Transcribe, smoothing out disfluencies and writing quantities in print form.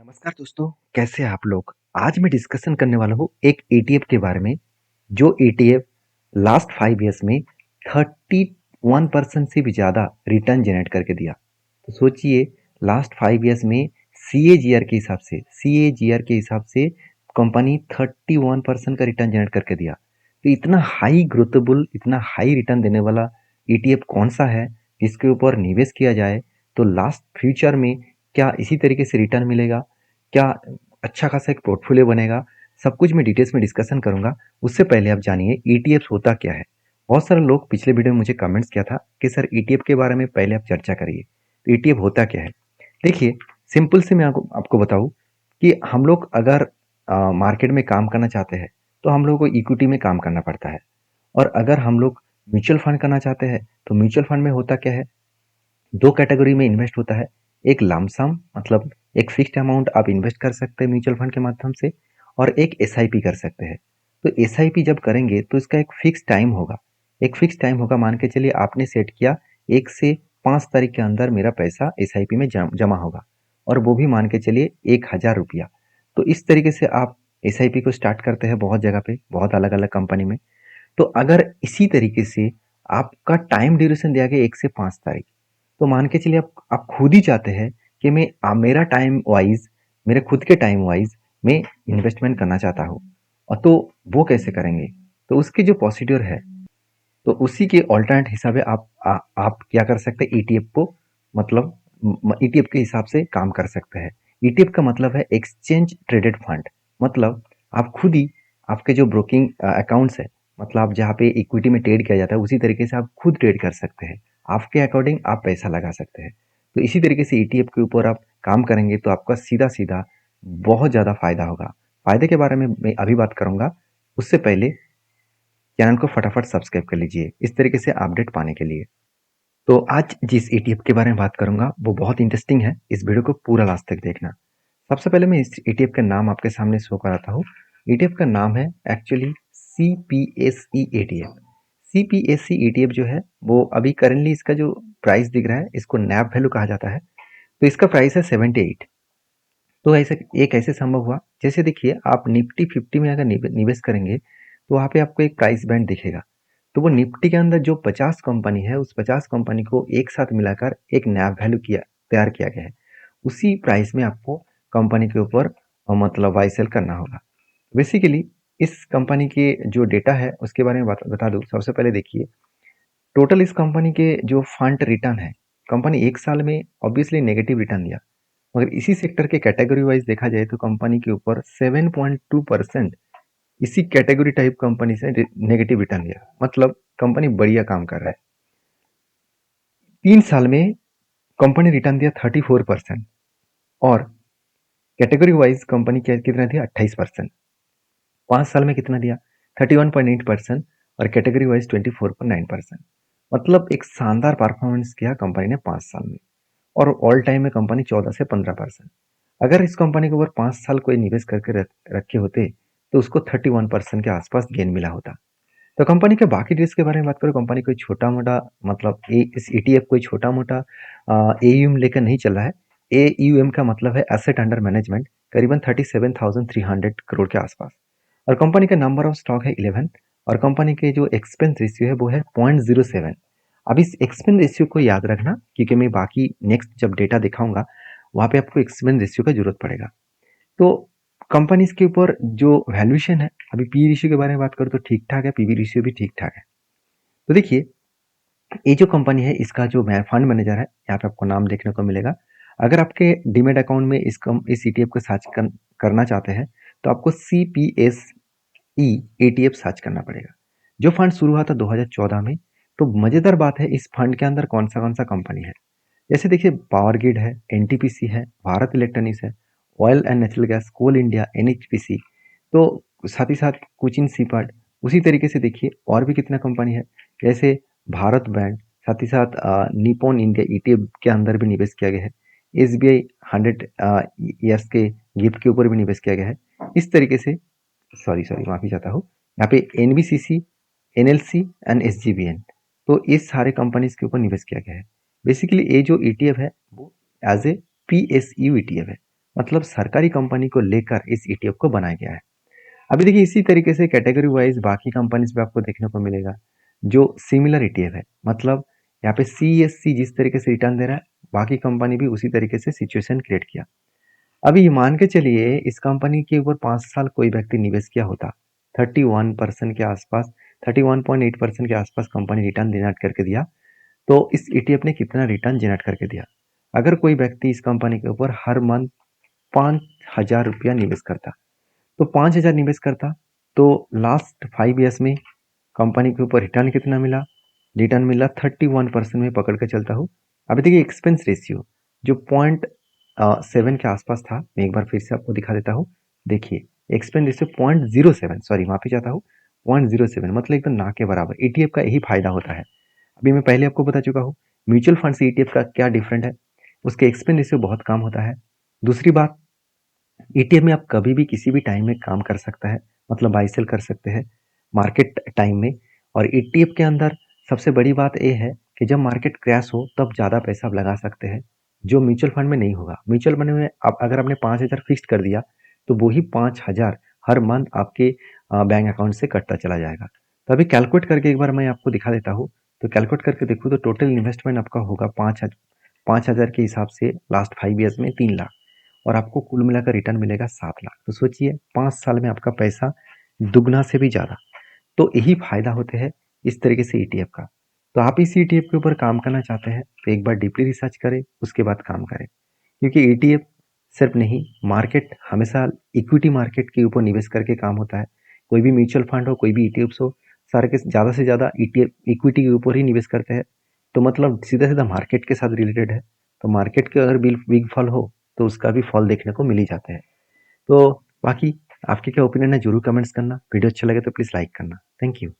नमस्कार दोस्तों, कैसे हैं आप लोग? आज मैं डिस्कशन करने वाला हूँ एक ईटीएफ के बारे में, जो ईटीएफ लास्ट 5 इयर्स में 31% से भी ज़्यादा रिटर्न जनरेट करके दिया। तो सोचिए, लास्ट 5 इयर्स में सीएजीआर के हिसाब से कंपनी 31% का रिटर्न जनरेट करके दिया। तो इतना हाई ग्रोथेबल, इतना हाई रिटर्न देने वाला ईटीएफ कौन सा है, जिसके ऊपर निवेश किया जाए तो लास्ट फ्यूचर में क्या इसी तरीके से रिटर्न मिलेगा? क्या अच्छा खासा एक पोर्टफोलियो बनेगा? सब कुछ मैं डिटेल्स में डिस्कशन करूंगा। उससे पहले आप जानिए ईटीएफ होता क्या है। बहुत सारे लोग पिछले वीडियो में मुझे कमेंट्स किया था कि सर ईटीएफ के बारे में पहले आप चर्चा करिए। तो ईटीएफ होता क्या है? देखिए, सिंपल से मैं आपको बताऊं कि हम लोग अगर मार्केट में काम करना चाहते हैं तो हम लोगों को इक्विटी में काम करना पड़ता है। और अगर हम लोग म्यूचुअल फंड करना चाहते हैं तो म्यूचुअल फंड में होता क्या है, दो कैटेगरी में इन्वेस्ट होता है। एक लमसम, मतलब एक फिक्स्ड अमाउंट आप इन्वेस्ट कर सकते हैं म्यूचुअल फंड के माध्यम से, और एक एसआईपी कर सकते हैं। तो एसआईपी जब करेंगे तो इसका एक फिक्स टाइम होगा। एक फिक्स टाइम होगा, मान के चलिए आपने सेट किया 1 से 5 तारीख के अंदर मेरा पैसा एसआईपी में जमा होगा, और वो भी मान के चलिए 1,000 रुपया। तो इस तरीके से आप एसआईपी को स्टार्ट करते हैं बहुत जगह पे, बहुत अलग अलग कंपनी में। तो अगर इसी तरीके से आपका टाइम ड्यूरेशन दिया गया 1 से 5 तारीख, तो मान के चलिए आप खुद ही चाहते हैं कि मैं मेरा टाइम वाइज, मेरे खुद के टाइम वाइज मैं इन्वेस्टमेंट करना चाहता हूँ। और तो वो कैसे करेंगे? तो उसकी जो प्रोसीड्योर है, तो उसी के ऑल्टरनेट हिसाब से आप क्या कर सकते हैं, ईटीएफ को, मतलब ईटीएफ के हिसाब से काम कर सकते हैं। ईटीएफ का मतलब है एक्सचेंज ट्रेडेड फंड। मतलब आप खुद ही, आपके जो ब्रोकिंग अकाउंट्स है, मतलब आप जहाँ पे इक्विटी में ट्रेड किया जाता है उसी तरीके से आप खुद ट्रेड कर सकते हैं। आपके अकॉर्डिंग आप पैसा लगा सकते हैं। तो इसी तरीके से ईटीएफ के ऊपर आप काम करेंगे तो आपका सीधा सीधा बहुत ज़्यादा फायदा होगा। फायदे के बारे में मैं अभी बात करूंगा। उससे पहले चैनल को फटाफट सब्सक्राइब कर लीजिए इस तरीके से अपडेट पाने के लिए। तो आज जिस ईटीएफ के बारे में बात करूंगा वो बहुत इंटरेस्टिंग है, इस वीडियो को पूरा लास्ट तक देखना। सबसे पहले मैं इस ईटीएफ का नाम आपके सामने शो कराता हूँ। ईटीएफ का नाम है actually CPSE ETF. CPSE ETF जो है वो अभी करेंटली इसका जो प्राइस दिख रहा है, इसको नैप वैल्यू कहा जाता है। तो इसका प्राइस है 78। तो ऐसे एक ऐसे संभव हुआ, जैसे देखिए आप निफ्टी 50 में अगर निवेश करेंगे तो वहाँ पे आपको एक प्राइस बैंड दिखेगा। तो वो निफ्टी के अंदर जो 50 कंपनी है, उस 50 कंपनी को एक साथ मिलाकर एक नैव वैल्यू तैयार किया गया है। उसी प्राइस में आपको कंपनी के ऊपर मतलब बाई सेल करना होगा। बेसिकली इस कंपनी के जो डेटा है उसके बारे में बता दूं। सबसे पहले देखिए, टोटल इस कंपनी के जो फंड रिटर्न है, कंपनी एक साल में ऑब्वियसली नेगेटिव रिटर्न दिया, मगर इसी सेक्टर के कैटेगरी वाइज देखा जाए तो कंपनी के ऊपर 7.2% इसी कैटेगरी टाइप कंपनी से नेगेटिव रिटर्न दिया। मतलब कंपनी बढ़िया काम कर रहा है। 3 साल में कंपनी रिटर्न दिया 34%, और कैटेगरी वाइज कंपनी कितना दिया 28%। 5 साल में कितना दिया 31.8%, और कैटेगरी वाइज 24.9%। मतलब एक शानदार परफॉर्मेंस किया कंपनी ने 5 साल में। और ऑल टाइम में कंपनी 14 से 15%। अगर इस कंपनी के ऊपर 5 साल कोई निवेश करके रखे होते तो उसको 31% के आसपास गेन मिला होता। तो कंपनी के बाकी डिटेल्स के बारे में बात करो, कंपनी कोई छोटा मोटा, मतलब इस ईटीएफ कोई छोटा मोटा एयूएम लेकर नहीं चल रहा है। एयूएम का मतलब है एसेट अंडर मैनेजमेंट, करीबन 37,300 करोड़ के आसपास। और कंपनी का नंबर ऑफ स्टॉक है 11, और कंपनी के जो एक्सपेंस रेशियो है वो है 0.07। अब इस एक्सपेंस रेशियो को याद रखना, क्योंकि मैं बाकी नेक्स्ट जब डेटा दिखाऊंगा वहां पे आपको एक्सपेंस रेशियो का जरूरत पड़ेगा। तो कंपनीज के ऊपर जो वैल्यूएशन है, अभी पी रेशियो के बारे में बात करूँ तो ठीक ठाक है, पीवी रेशियो भी ठीक ठाक है। तो देखिए, ये जो कंपनी है इसका जो फंड मैनेजर है, यहाँ पे आपको नाम देखने को मिलेगा। अगर आपके डीमेट अकाउंट में इस ईटीएफ को सर्च करना चाहते हैं तो आपको CPSE ETF सर्च करना पड़ेगा। जो फंड शुरू हुआ था 2014 में। तो मजेदार बात है, इस फंड के अंदर कौन सा कंपनी है। जैसे देखिए, पावर ग्रिड है, एनटीपीसी है, भारत इलेक्ट्रॉनिक्स है, Oil and Natural Gas, Coal India, NHPC, तो साथ ही साथ कोचिन सीपैट। उसी तरीके से देखिए और भी कितना कंपनी है, जैसे भारत बैंक, साथ ही साथ निपॉन इंडिया ईटीएफ के अंदर भी निवेश किया गया है। एसबीआई 100 ईयर्स के गिफ्ट के ऊपर भी निवेश किया गया है। इस तरीके से, सॉरी माफी चाहता हूँ, यहाँ पे एनबीसीसी, एनएलसी एंड एसजीबीएन, तो इस सारे कंपनीज के ऊपर निवेश किया गया है। बेसिकली ये जो ईटीएफ है वो एज ए पीएसयू ईटीएफ है। मतलब सरकारी कंपनी को लेकर इस ईटीएफ को बनाया गया है। अभी देखिए इसी तरीके से कैटेगरी वाइज बाकी कंपनीज भी आपको देखने को मिलेगा जो सिमिलर ईटीएफ है। मतलब यहाँ पे सीएससी जिस तरीके से रिटर्न दे रहा है, बाकी कंपनी भी उसी तरीके से सिचुएशन क्रिएट किया। अभी मान के चलिए इस कंपनी के ऊपर 5 साल कोई व्यक्ति निवेश किया होता, 31% के आसपास, 31.8% के आसपास कंपनी रिटर्न जनरेट करके दिया, तो इस ईटीएफ ने कितना रिटर्न जनरेट करके दिया? अगर कोई व्यक्ति इस कंपनी के ऊपर हर मंथ 5,000 रुपया निवेश करता, तो 5,000 निवेश करता, तो लास्ट 5 ईयर्स में कंपनी के ऊपर रिटर्न कितना मिला? रिटर्न मिला 31% में पकड़ के चलता हूँ। अभी देखिए एक्सपेंस रेशियो जो 0.7 के आसपास था, मैं एक बार फिर से आपको दिखा देता हूँ। देखिए एक्सपेंस रेशियो 0.07, सॉरी माफी चाहता हूँ, 0.07 मतलब एकदम ना के बराबर। ईटीएफ का यही फायदा होता है। अभी मैं पहले आपको बता चुका हूँ म्यूचुअल फंड से ईटीएफ का क्या डिफरेंट है। उसके एक्सपेंस रेशियो बहुत कम होता है। दूसरी बात, ईटीएफ में आप कभी भी किसी भी टाइम में काम कर सकता है, मतलब बाई सेल कर सकते हैं मार्केट टाइम में। और ईटीएफ के अंदर सबसे बड़ी बात यह है कि जब मार्केट क्रैश हो तब ज़्यादा पैसा आप लगा सकते हैं, जो म्यूचुअल फंड में नहीं होगा। म्यूचुअल फंड में आप अगर आपने 5,000 फिक्स कर दिया तो वही 5,000 हर मंथ आपके बैंक अकाउंट से कटता चला जाएगा। तो अभी कैलकुलेट करके एक बार मैं आपको दिखा देता हूँ। तो कैलकुलेट करके देखो तो टोटल इन्वेस्टमेंट आपका होगा 5,000 के हिसाब से लास्ट 5 ईयर्स में 3 लाख, और आपको कुल मिलाकर रिटर्न मिलेगा 7 लाख। तो सोचिए 5 साल में आपका पैसा दुगना से भी ज़्यादा। तो यही फायदा होते हैं इस तरीके से ईटीएफ का। तो आप इस ईटीएफ के ऊपर काम करना चाहते हैं तो एक बार डीपली रिसर्च करें, उसके बाद काम करें। क्योंकि ईटीएफ सिर्फ नहीं, मार्केट हमेशा इक्विटी मार्केट के ऊपर निवेश करके काम होता है। कोई भी म्यूचुअल फंड हो, कोई भी ईटीएफ हो, सारे के ज़्यादा से ज़्यादा ईटीएफ इक्विटी के ऊपर ही निवेश करते हैं। तो मतलब सीधा सीधा मार्केट के साथ रिलेटेड है। तो मार्केट के अगर बिग फॉल हो तो उसका भी फॉल देखने को मिल ही जाता है। तो बाकी आपके क्या ओपिनियन है जरूर कमेंट्स करना। वीडियो अच्छा लगे तो प्लीज़ लाइक करना। Thank you.